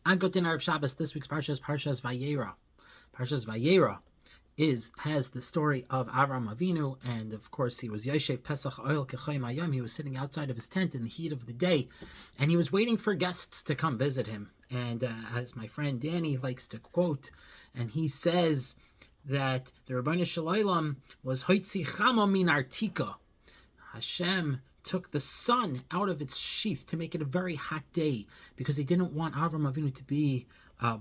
Agotin Erev Shabbos, this week's Parshas Vayeira. Parshas Vayeira has the story of Avram Avinu, and of course he was Yoshev Pesach Oil Kechayim Hayom. He was sitting outside of his tent in the heat of the day, and he was waiting for guests to come visit him. And as my friend Danny likes to quote, and he says that the Rebbeinu Shalom was Hoitzi Chama Min Artika. Hashem took the sun out of its sheath to make it a very hot day because he didn't want Avram Avinu to be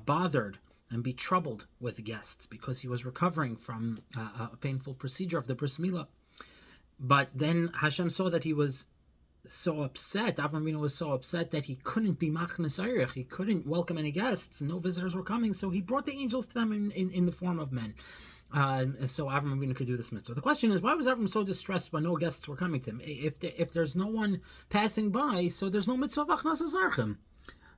bothered and be troubled with guests because he was recovering from a painful procedure of the bris milah. But then Hashem saw that he was so upset, Avram Avinu was so upset that he couldn't be machnes eirich, he couldn't welcome any guests, no visitors were coming, so he brought the angels to them in the form of men. So Avram Avinu could do this mitzvah. The question is, why was Avram so distressed when no guests were coming to him? If there's no one passing by, so there's no mitzvah of achnasas archim.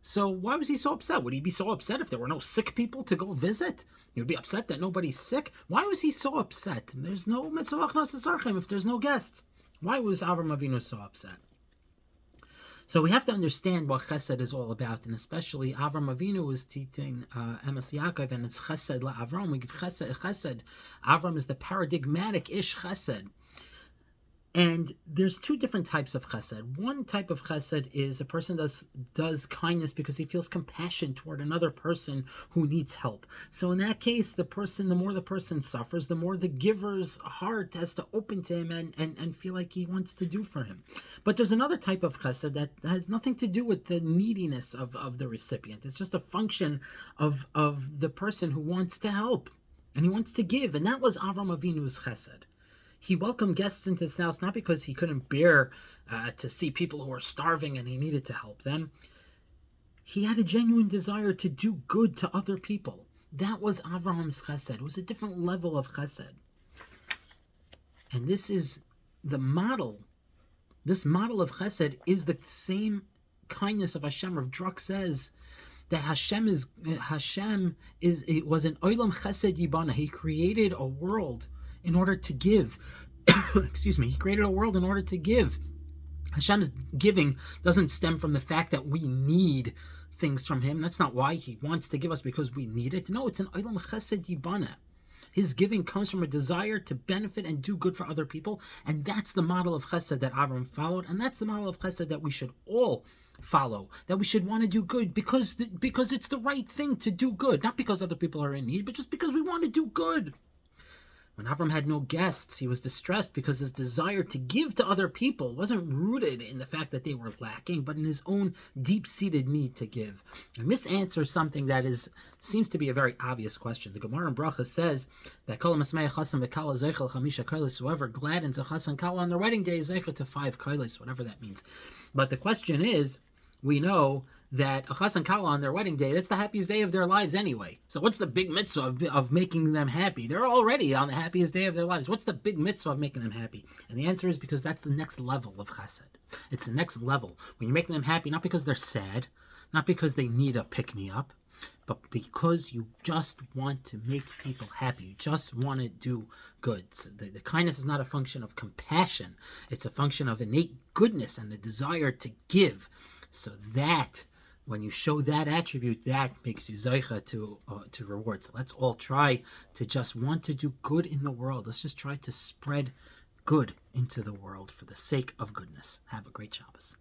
So why was he so upset? Would he be so upset if there were no sick people to go visit? He would be upset that nobody's sick? Why was he so upset? There's no mitzvah of achnasas archim if there's no guests. Why was Avram Avinu so upset? So we have to understand what chesed is all about, and especially Avram Avinu is teaching Emes Yaakov, and it's chesed la'Avram. We give chesed. Avram is the paradigmatic ish chesed. And there's two different types of chesed. One type of chesed is a person does kindness because he feels compassion toward another person who needs help. So in that case, the more the person suffers, the more the giver's heart has to open to him and feel like he wants to do for him. But there's another type of chesed that has nothing to do with the neediness of the recipient. It's just a function of the person who wants to help and he wants to give. And that was Avram Avinu's chesed. He welcomed guests into his house not because he couldn't bear to see people who were starving and he needed to help them. He had a genuine desire to do good to other people. That was Avram's chesed. It was a different level of chesed. And this is the model. This model of chesed is the same kindness of Hashem. Rav Druk says that Hashem was an olam chesed yibana. He created a world in order to give. He created a world in order to give. Hashem's giving doesn't stem from the fact that we need things from him. That's not why he wants to give us, because we need it. No, it's an olam chesed yibana. His giving comes from a desire to benefit and do good for other people, and that's the model of chesed that Avram followed, and that's the model of chesed that we should all follow, that we should want to do good because it's the right thing to do good, not because other people are in need, but just because we want to do good. When Avram had no guests, he was distressed because his desire to give to other people wasn't rooted in the fact that they were lacking, but in his own deep-seated need to give. And this answers something that seems to be a very obvious question. The Gemara in Bracha says that whoever gladdens a chas and kala on their wedding day is zeicha to 5 kailis, whatever that means. But the question is, we know that a chas and kala on their wedding day, that's the happiest day of their lives anyway. So what's the big mitzvah of making them happy? They're already on the happiest day of their lives. What's the big mitzvah of making them happy? And the answer is because that's the next level of chesed. It's the next level. When you're making them happy, not because they're sad, not because they need a pick-me-up, but because you just want to make people happy. You just want to do good. So the kindness is not a function of compassion. It's a function of innate goodness and the desire to give. So that, when you show that attribute, that makes you zeicha to reward. So let's all try to just want to do good in the world. Let's just try to spread good into the world for the sake of goodness. Have a great Shabbos.